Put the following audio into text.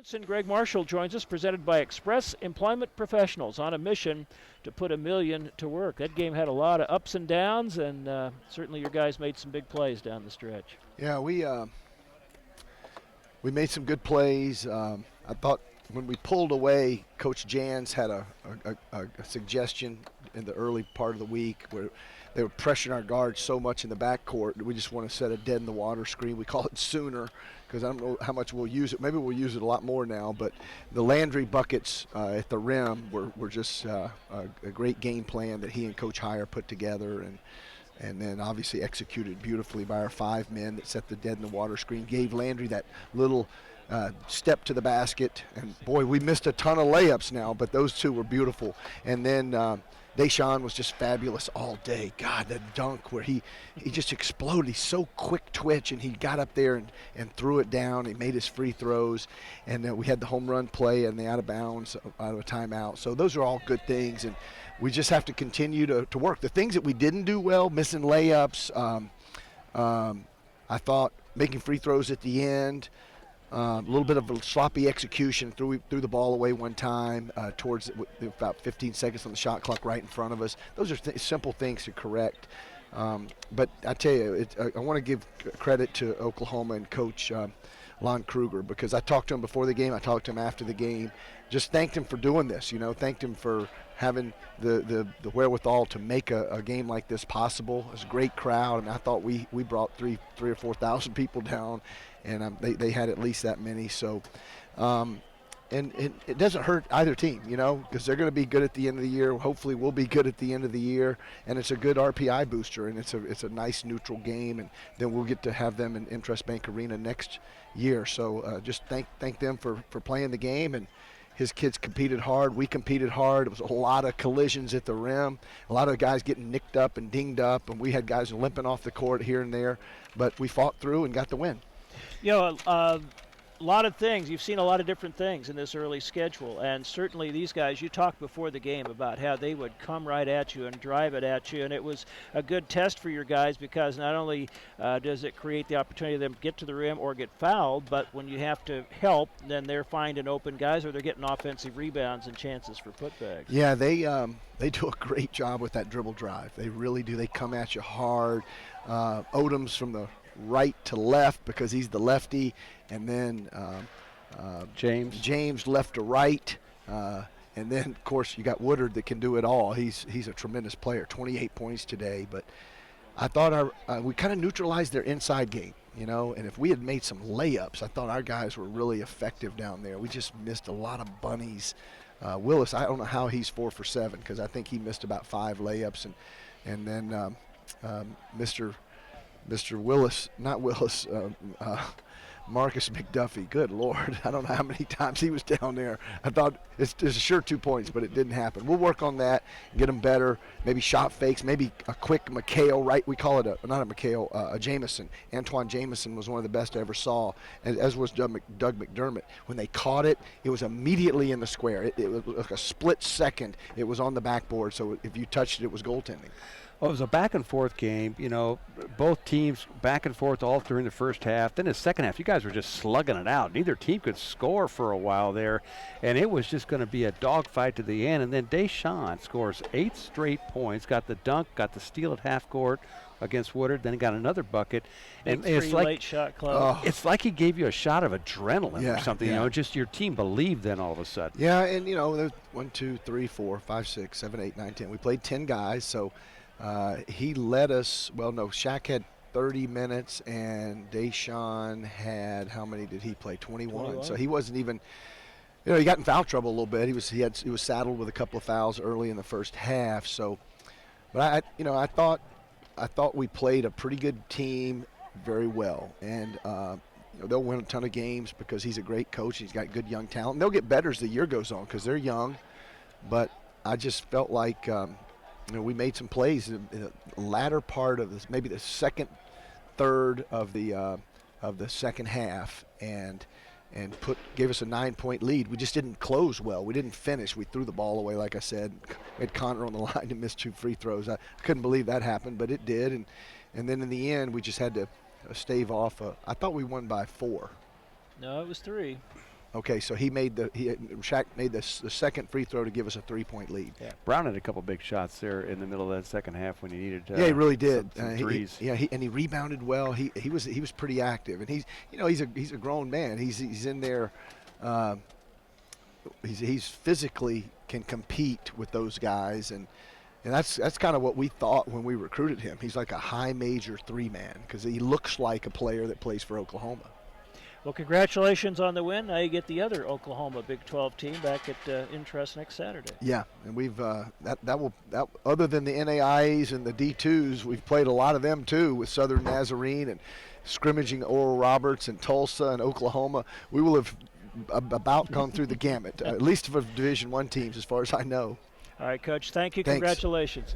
Sports, and Gregg Marshall joins us, presented by Express Employment Professionals, on a mission to put a million to work. That game had a lot of ups and downs, and certainly your guys made some big plays down the stretch. Yeah, we made some good plays. I thought when we pulled away, Coach Jans had a suggestion in the early part of the week where they were pressuring our guards so much in the backcourt that we just want to set a dead-in-the-water screen. We call it Sooner because I don't know how much we'll use it. Maybe we'll use it a lot more now, but the Landry buckets at the rim were just a great game plan that he and Coach Heyer put together, and then obviously executed beautifully by our 5 men that set the dead-in-the-water screen, gave Landry that little step to the basket. And, boy, we missed a ton of layups now, but those two were beautiful. And then Deshaun was just fabulous all day. God, that dunk where he just exploded. He's so quick twitch, and he got up there and threw it down. He made his free throws. And we had the home run play and the out of bounds, out of a timeout. So those are all good things. And we just have to continue to work. The things that we didn't do well, missing layups, I thought making free throws at the end, a little bit of a sloppy execution, threw the ball away one time towards about 15 seconds on the shot clock right in front of us. Those are simple things to correct. But I tell you, I want to give credit to Oklahoma and Coach Lon Kruger, because I talked to him before the game, I talked to him after the game, just thanked him for doing this, thanked him for having the wherewithal to make a game like this possible. It was a great crowd, and I thought we brought 3,000 or 4,000 people down, and they had at least that many. So, and it doesn't hurt either team, because they're going to be good at the end of the year. Hopefully we'll be good at the end of the year, and it's a good RPI booster, and it's a nice neutral game, and then we'll get to have them in Interest Bank Arena next year. So just thank them for playing the game. And his kids competed hard. We competed hard. It was a lot of collisions at the rim, a lot of guys getting nicked up and dinged up, and we had guys limping off the court here and there, but we fought through and got the win. A lot of things. You've seen a lot of different things in this early schedule, and certainly these guys, you talked before the game about how they would come right at you and drive it at you, and it was a good test for your guys, because not only does it create the opportunity for them to get to the rim or get fouled, but when you have to help, then they're finding open guys or they're getting offensive rebounds and chances for putbacks. Yeah, they do a great job with that dribble drive. They really do. They come at you hard. Odom's from the right to left because he's the lefty, and then James left to right, and then of course you got Woodard that can do it all. He's a tremendous player. 28 points today, but I thought we kind of neutralized their inside game, and if we had made some layups, I thought our guys were really effective down there. We just missed a lot of bunnies. Willis, I don't know how he's 4 for 7, because I think he missed about 5 layups, and then Mr. Willis, not Willis, Marcus McDuffie. Good Lord, I don't know how many times he was down there. I thought it's sure 2 points, but it didn't happen. We'll work on that, get them better. Maybe shot fakes, maybe a quick McHale, right? We call it not a McHale, a Jamison. Antoine Jamison was one of the best I ever saw, as was Doug McDermott. When they caught it, it was immediately in the square. It was like a split second. It was on the backboard, so if you touched it, it was goaltending. Well, it was a back-and-forth game. Both teams back and forth all during the first half. Then the second half, you guys were just slugging it out. Neither team could score for a while there, and it was just going to be a dogfight to the end. And then Deshaun scores 8 straight points, got the dunk, got the steal at half court against Woodard, then he got another bucket. And it's like late shot club. It's like he gave you a shot of adrenaline or something. Yeah. Just your team believed then all of a sudden. Yeah, and there's 1, 2, 3, 4, 5, 6, 7, 8, 9, 10. We played 10 guys, so he led us. Well, no, Shaq had 30 minutes, and Deshaun had, how many did he play? 21. So he wasn't even, he got in foul trouble a little bit. He was saddled with a couple of fouls early in the first half. So, but I thought we played a pretty good team very well, and they'll win a ton of games because he's a great coach. He's got good young talent. And they'll get better as the year goes on because they're young. But I just felt like we made some plays in the latter part of this, maybe the second third of the second half, and gave us a 9-point lead. We just didn't close well. We didn't finish. We threw the ball away, like I said. We had Connor on the line and missed 2 free throws. I couldn't believe that happened, but it did. And then in the end, we just had to stave off. I thought we won by 4. No, it was 3. Okay, so Shaq made the second free throw to give us a 3-point lead. Yeah. Brown had a couple big shots there in the middle of that second half when he needed. Yeah, he really did. Some threes. He rebounded well. He was pretty active, and he's a grown man. He's in there. He's physically can compete with those guys, and that's kind of what we thought when we recruited him. He's like a high major 3-man because he looks like a player that plays for Oklahoma. Well, congratulations on the win. Now you get the other Oklahoma Big 12 team back at Intrust next Saturday. Yeah, and we've that other than the NAIAs and the D2s, we've played a lot of them too with Southern Nazarene and scrimmaging Oral Roberts and Tulsa and Oklahoma. We will have about gone through the gamut, at least for Division I teams, as far as I know. All right, Coach. Thank you. Thanks. Congratulations.